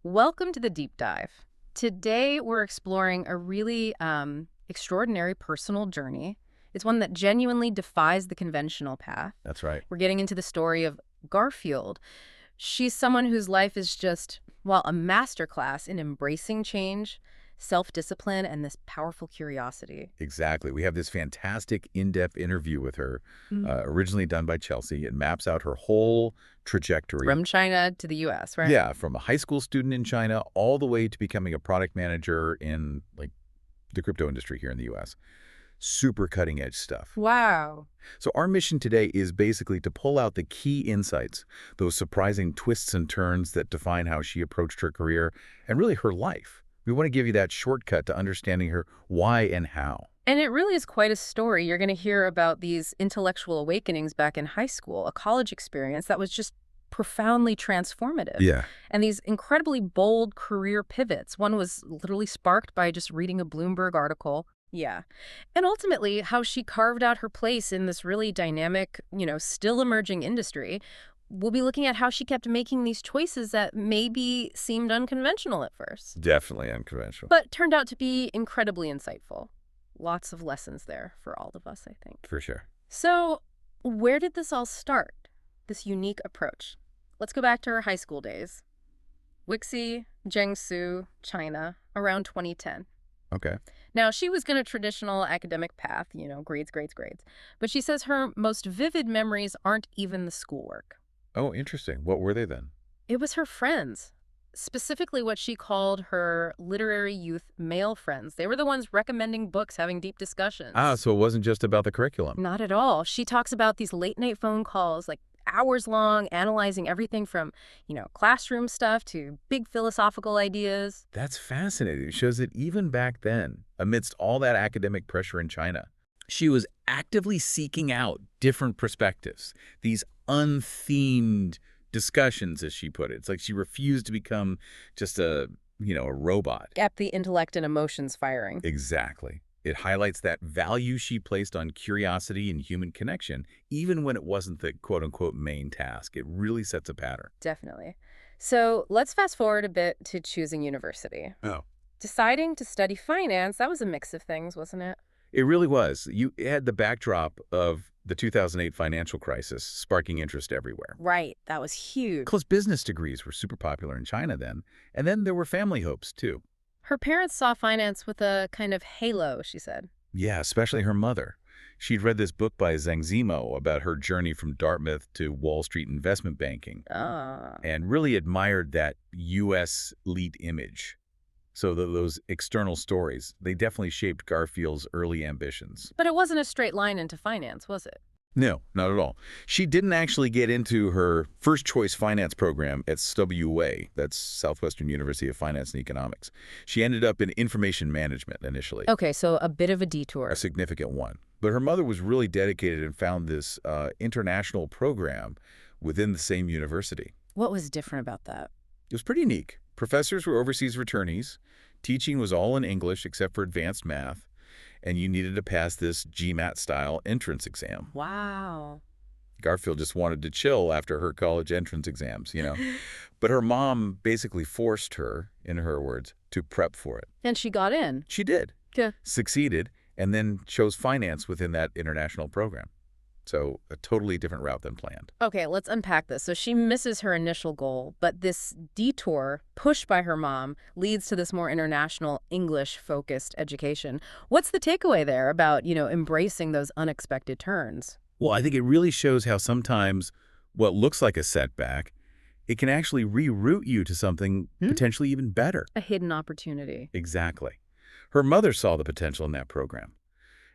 Welcome to the deep dive. Today, we're exploring a really extraordinary personal journey. It's one that genuinely defies the conventional path. That's right. We're getting into the story of Garfield. She's someone whose life is just, well, a masterclass in embracing change, self-discipline, and this powerful curiosity. Exactly. We have this fantastic in-depth interview with her, originally done by Chelsea. It maps out her whole trajectory. From China to the U.S., right? Yeah, from a high school student in China all the way to becoming a product manager in the crypto industry here in the U.S. Super cutting edge stuff. Wow. So our mission today is basically to pull out the key insights, those surprising twists and turns that define how she approached her career and really her life. We want to give you that shortcut to understanding her why and how. And it really is quite a story. You're going to hear about these intellectual awakenings back in high school, a college experience that was just profoundly transformative. Yeah. And these incredibly bold career pivots. One was literally sparked by just reading a Bloomberg article. Yeah. And ultimately, how she carved out her place in this really dynamic, still emerging industry. We'll be looking at how she kept making these choices that maybe seemed unconventional at first, Definitely unconventional. but turned out to be incredibly insightful. Lots of lessons there for all of us, I think. For sure. So where did this all start, this unique approach? Let's go back to her high school days. Wuxi, Jiangsu, China, around 2010. Okay. Now, she was going a traditional academic path, grades, grades, grades. But she says her most vivid memories aren't even the schoolwork. Oh, interesting. What were they then? It was her friends, specifically what she called her literary youth male friends. They were the ones recommending books, having deep discussions. Ah, so it wasn't just about the curriculum. Not at all. She talks about these late-night phone calls, like hours long, analyzing everything from, classroom stuff to big philosophical ideas. That's fascinating. It shows that even back then, amidst all that academic pressure in China, she was actively seeking out different perspectives, these unthemed discussions, as she put it. It's like she refused to become just a robot. Kept the intellect and emotions firing. Exactly. It highlights that value she placed on curiosity and human connection, even when it wasn't the quote-unquote main task. It really sets a pattern. Definitely. So let's fast forward a bit to choosing university. Oh. Deciding to study finance, that was a mix of things, wasn't it? It really was. You had the backdrop of the 2008 financial crisis sparking interest everywhere. Right. That was huge. Close business degrees were super popular in China then. And then there were family hopes, too. Her parents saw finance with a kind of halo, she said. Yeah, especially her mother. She'd read this book by Zhang Zimo about her journey from Dartmouth to Wall Street investment banking and really admired that U.S. elite image. So those external stories, they definitely shaped Garfield's early ambitions. But it wasn't a straight line into finance, was it? No, not at all. She didn't actually get into her first choice finance program at SWA, that's Southwestern University of Finance and Economics. She ended up in information management initially. Okay, so a bit of a detour. A significant one. But her mother was really dedicated and found this international program within the same university. What was different about that? It was pretty unique. Professors were overseas returnees. Teaching was all in English except for advanced math. And you needed to pass this GMAT-style entrance exam. Wow. Garfield just wanted to chill after her college entrance exams, But her mom basically forced her, in her words, to prep for it. And she got in. She did. Yeah. Succeeded, and then chose finance within that international program. So a totally different route than planned. Okay, let's unpack this. So she misses her initial goal, but this detour pushed by her mom leads to this more international English-focused education. What's the takeaway there about, embracing those unexpected turns? Well, I think it really shows how sometimes what looks like a setback, it can actually reroute you to something potentially even better. A hidden opportunity. Exactly. Her mother saw the potential in that program.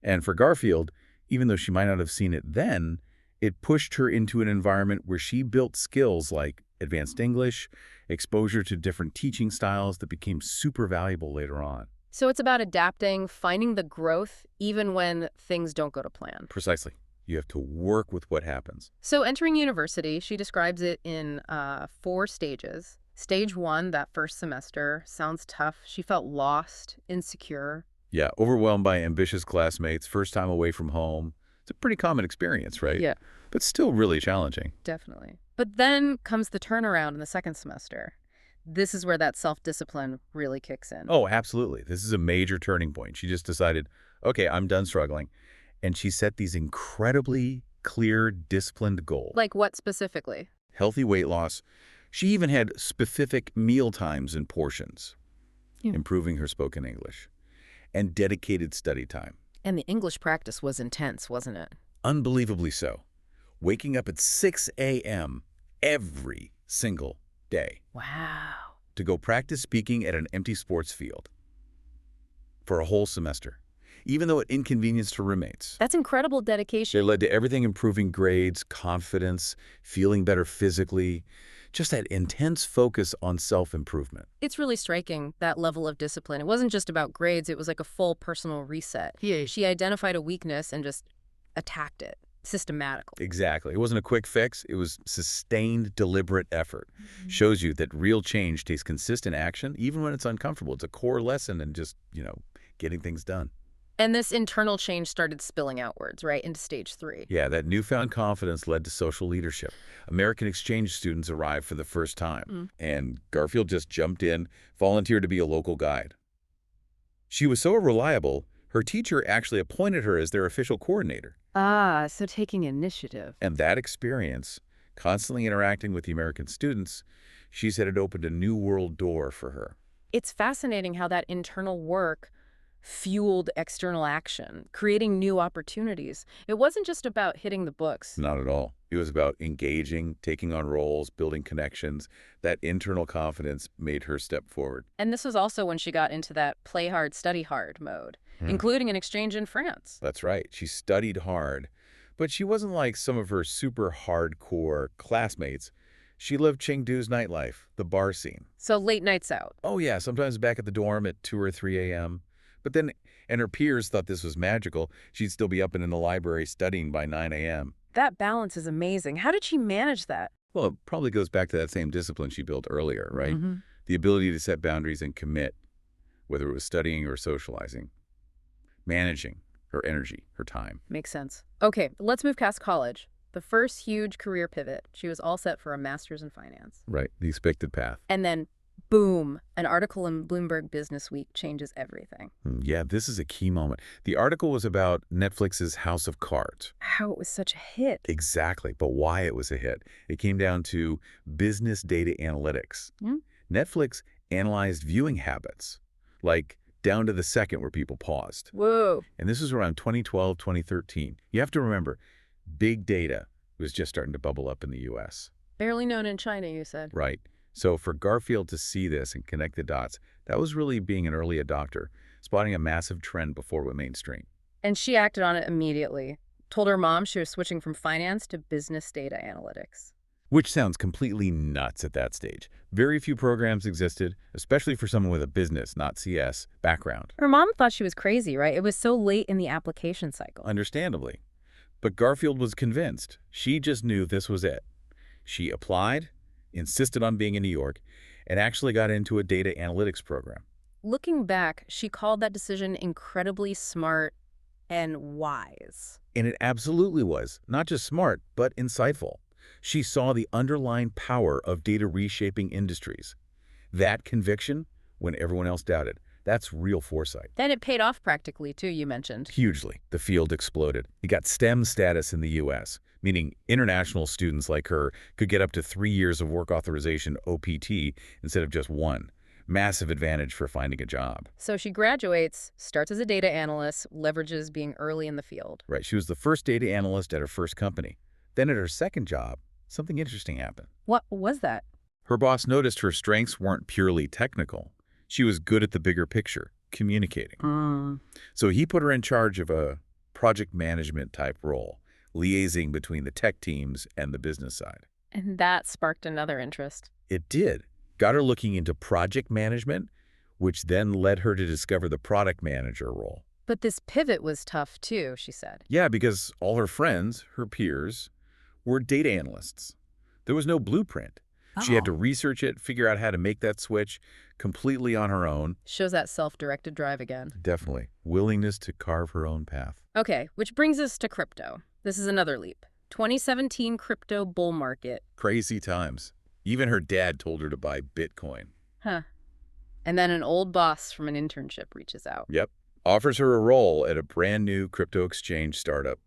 And for Garfield, even though she might not have seen it then, it pushed her into an environment where she built skills like advanced English, exposure to different teaching styles that became super valuable later on. So it's about adapting, finding the growth, even when things don't go to plan. Precisely. You have to work with what happens. So entering university, she describes it in 4 stages. Stage 1, that first semester, sounds tough. She felt lost, insecure. Yeah, overwhelmed by ambitious classmates, first time away from home. It's a pretty common experience, right? Yeah. But still really challenging. Definitely. But then comes the turnaround in the second semester. This is where that self-discipline really kicks in. Oh, absolutely. This is a major turning point. She just decided, okay, I'm done struggling. And she set these incredibly clear, disciplined goals. Like what specifically? Healthy weight loss. She even had specific meal times and portions, Yeah. improving her spoken English, and dedicated study time. And the English practice was intense, wasn't it? Unbelievably so. Waking up at 6 a.m. every single day Wow. to go practice speaking at an empty sports field for a whole semester, even though it inconvenienced her roommates. That's incredible It dedication. led to everything improving grades, confidence, feeling better physically, just that intense focus on self-improvement. It's really striking, that level of discipline. It wasn't just about grades, it was like a full personal reset. Yeah. She identified a weakness and just attacked it systematically. Exactly. It wasn't a quick fix. It was sustained, deliberate effort. Shows you that real change takes consistent action, even when it's uncomfortable. It's a core lesson in just, getting things done. And this internal change started spilling outwards, right, into stage 3. Yeah, that newfound confidence led to social leadership. American exchange students arrived for the first time, and Garfield just jumped in, volunteered to be a local guide. She was so reliable, her teacher actually appointed her as their official coordinator. Ah, so taking initiative. And that experience, constantly interacting with the American students, she said it opened a new world door for her. It's fascinating how that internal work fueled external action, creating new opportunities. It wasn't just about hitting the books. Not at all. It was about engaging, taking on roles, building connections. That internal confidence made her step forward. And this was also when she got into that play hard, study hard mode, including an exchange in France. That's right. She studied hard, but she wasn't like some of her super hardcore classmates. She lived Chengdu's nightlife, the bar scene. So late nights out. Oh yeah, sometimes back at the dorm at 2 or 3 a.m. But then, and her peers thought this was magical, she'd still be up and in the library studying by 9 a.m. That balance is amazing. How did she manage that? Well, it probably goes back to that same discipline she built earlier, right? The ability to set boundaries and commit, whether it was studying or socializing, managing her energy, her time. Makes sense. Okay, let's move past college. The first huge career pivot. She was all set for a master's in finance. Right, the expected path. And then, boom, an article in Bloomberg Businessweek changes everything. Yeah, this is a key moment. The article was about Netflix's House of Cards. How it was such a hit. Exactly, but why it was a hit. It came down to business data analytics. Netflix analyzed viewing habits, like down to the second where people paused. Whoa. And this was around 2012, 2013. You have to remember, big data was just starting to bubble up in the U.S. Barely known in China, you said. Right. So for Garfield to see this and connect the dots, that was really being an early adopter, spotting a massive trend before it went mainstream. And she acted on it immediately. Told her mom she was switching from finance to business data analytics. Which sounds completely nuts at that stage. Very few programs existed, especially for someone with a business, not CS, background. Her mom thought she was crazy, right? It was so late in the application cycle. Understandably. But Garfield was convinced. She just knew this was it. She applied, insisted on being in New York, and actually got into a data analytics program. Looking back, she called that decision incredibly smart and wise. And it absolutely was. Not just smart, but insightful. She saw the underlying power of data reshaping industries. That conviction, when everyone else doubted, that's real foresight. Then it paid off practically, too, you mentioned. Hugely. The field exploded. It got STEM status in the U.S., meaning international students like her could get up to 3 years of work authorization OPT instead of just 1. Massive advantage for finding a job. So she graduates, starts as a data analyst, leverages being early in the field. Right. She was the first data analyst at her first company. Then at her second job, something interesting happened. What was that? Her boss noticed her strengths weren't purely technical. She was good at the bigger picture, communicating. So he put her in charge of a project management type role, liaising between the tech teams and the business side. And that sparked another interest. It did. Got her looking into project management, which then led her to discover the product manager role. But this pivot was tough, too, she said. Yeah, because all her friends, her peers, were data analysts. There was no blueprint. She had to research it, figure out how to make that switch completely on her own. Shows that self-directed drive again. Definitely. Willingness to carve her own path. Okay, which brings us to crypto. This is another leap. 2017 crypto bull market. Crazy times. Even her dad told her to buy Bitcoin. Huh. And then an old boss from an internship reaches out. Yep. Offers her a role at a brand new crypto exchange startup.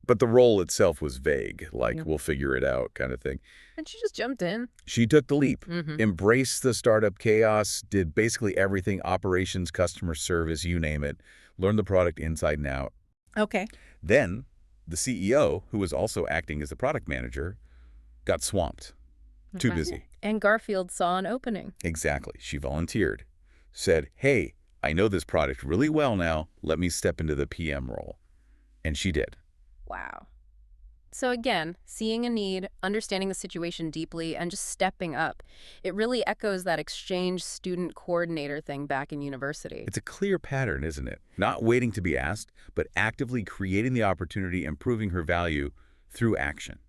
But the role itself was vague, like, we'll figure it out kind of thing. And she just jumped in. She took the leap, Mm-hmm. embraced the startup chaos, did basically everything, operations, customer service, you name it, learned the product inside and out. Okay. Then the CEO, who was also acting as the product manager, got swamped. Too busy. And Garfield saw an opening. Exactly. She volunteered. Said, hey, I know this product really well now. Let me step into the PM role. And she did. Wow. So again, seeing a need, understanding the situation deeply, and just stepping up. It really echoes that exchange student coordinator thing back in university. It's a clear pattern, isn't it? Not waiting to be asked, but actively creating the opportunity and proving her value through action.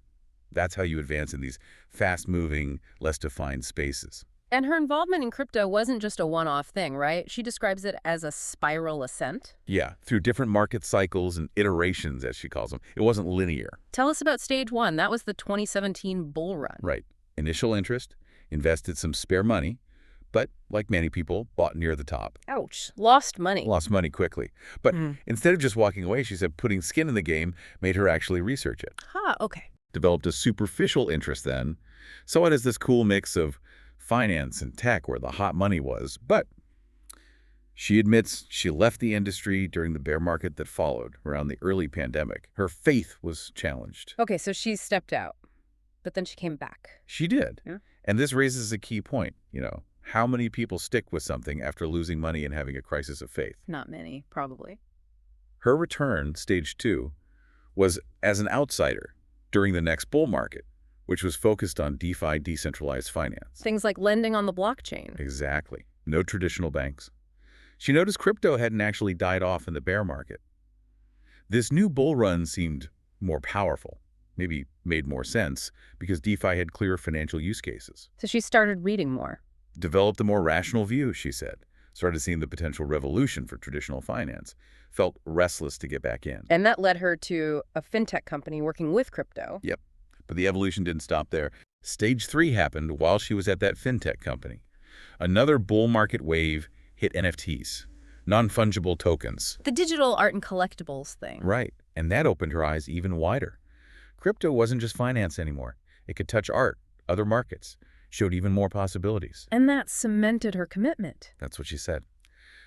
That's how you advance in these fast-moving, less defined spaces. And her involvement in crypto wasn't just a one-off thing, right? She describes it as a spiral ascent. Yeah, through different market cycles and iterations, as she calls them. It wasn't linear. Tell us about stage one. That was the 2017 bull run. Right. Initial interest, invested some spare money, but like many people, bought near the top. Ouch. Lost money. Lost money quickly. But instead of just walking away, she said putting skin in the game made her actually research it. Okay. Developed a superficial interest then. Saw it as this cool mix of finance and tech where the hot money was. But she admits she left the industry during the bear market that followed around the early pandemic. Her faith was challenged. Okay, so she stepped out, but then she came back. She did. Yeah. And this raises a key point, how many people stick with something after losing money and having a crisis of faith? Not many, probably. Her return, stage 2, was as an outsider during the next bull market, which was focused on DeFi, decentralized finance. Things like lending on the blockchain. Exactly. No traditional banks. She noticed crypto hadn't actually died off in the bear market. This new bull run seemed more powerful, maybe made more sense, because DeFi had clear financial use cases. So she started reading more. Developed a more rational view, she said. Started seeing the potential revolution for traditional finance. Felt restless to get back in. And that led her to a fintech company working with crypto. Yep. But the evolution didn't stop there. Stage 3 happened while she was at that fintech company. Another bull market wave hit NFTs, non-fungible tokens. The digital art and collectibles thing. Right. And that opened her eyes even wider. Crypto wasn't just finance anymore. It could touch art, other markets, showed even more possibilities. And that cemented her commitment. That's what she said.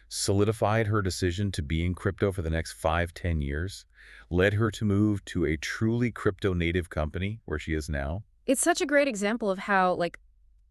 Solidified her decision to be in crypto for the next 5-10 years, led her to move to a truly crypto-native company where she is now. It's such a great example of how,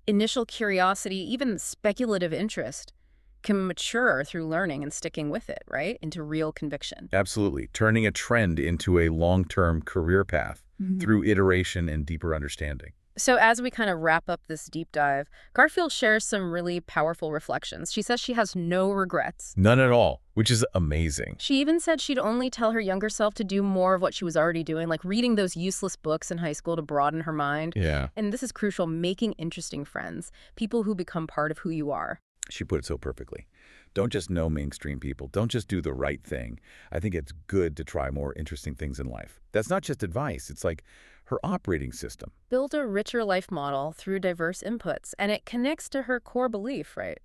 initial curiosity, even speculative interest, can mature through learning and sticking with it, right? Into real conviction. Absolutely. Turning a trend into a long-term career path through iteration and deeper understanding. So as we kind of wrap up this deep dive, Garfield shares some really powerful reflections. She says she has no regrets. None at all, which is amazing. She even said she'd only tell her younger self to do more of what she was already doing, like reading those useless books in high school to broaden her mind. Yeah. And this is crucial, making interesting friends, people who become part of who you are. She put it so perfectly. Don't just know mainstream people. Don't just do the right thing. I think it's good to try more interesting things in life. That's not just advice. It's like her operating system. Build a richer life model through diverse inputs, and it connects to her core belief, right?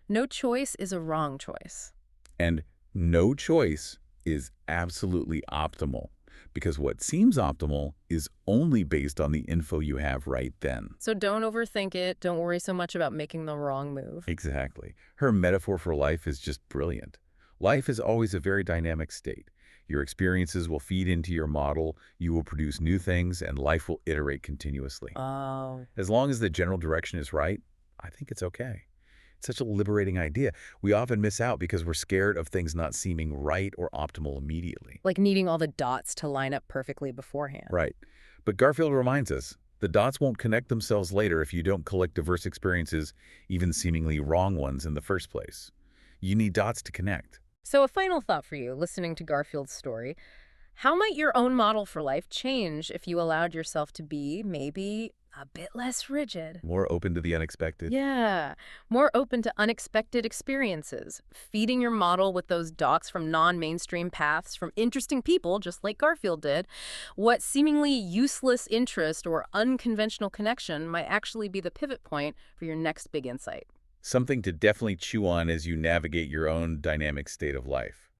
No choice is a wrong choice. And no choice is absolutely optimal, because what seems optimal is only based on the info you have right then. So don't overthink it. Don't worry so much about making the wrong move. Exactly. Her metaphor for life is just brilliant. Life is always a very dynamic state. Your experiences will feed into your model, you will produce new things, and life will iterate continuously. Oh. As long as the general direction is right, I think it's okay. It's such a liberating idea. We often miss out because we're scared of things not seeming right or optimal immediately. Like needing all the dots to line up perfectly beforehand. Right. But Garfield reminds us, the dots won't connect themselves later if you don't collect diverse experiences, even seemingly wrong ones in the first place. You need dots to connect. So a final thought for you, listening to Garfield's story. How might your own model for life change if you allowed yourself to be maybe a bit less rigid? More open to the unexpected. Yeah, more open to unexpected experiences, feeding your model with those dots from non-mainstream paths, from interesting people, just like Garfield did. What seemingly useless interest or unconventional connection might actually be the pivot point for your next big insight. Something to definitely chew on as you navigate your own dynamic state of life.